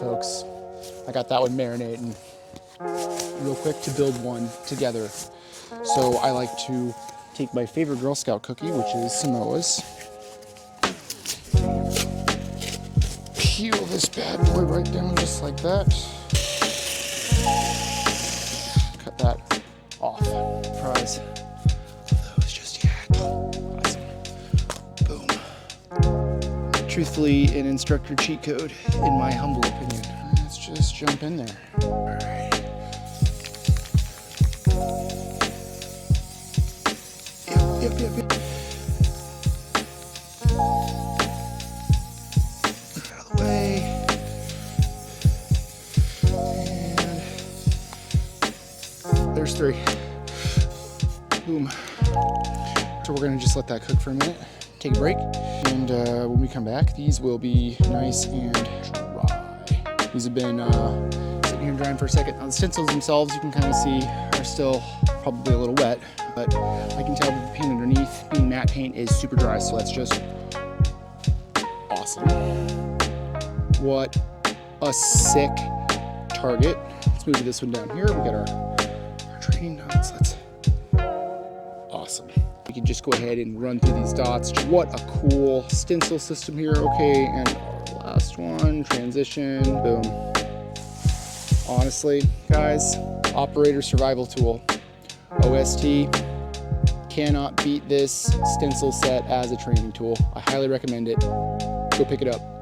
Folks, I got that one marinating real quick to build one together. So I like to take my favorite Girl Scout cookie, which is Samoa's. Peel this bad boy right down just like that. Cut that off. Fries. Those just yet. Awesome. Boom. Truthfully, an instructor cheat code, in my humble opinion. Let's just jump in there. All right. Yep. Out of the way. And there's 3. Boom. So we're gonna just let that cook for a minute, take a break, and when we come back, these will be nice and dry. These have been sitting here drying for a second. Now the stencils themselves, you can kind of see, are still probably a little wet, but I can tell that the paint underneath, being matte paint, is super dry, so that's just awesome. What a sick target. Let's move this one down here. We got our training nuts. Awesome. We can just go ahead and run through these dots. What a cool stencil system here. Okay, and our last one, transition, boom. Honestly, guys, operator survival tool. OST, cannot beat this stencil set as a training tool. I highly recommend it. Go pick it up.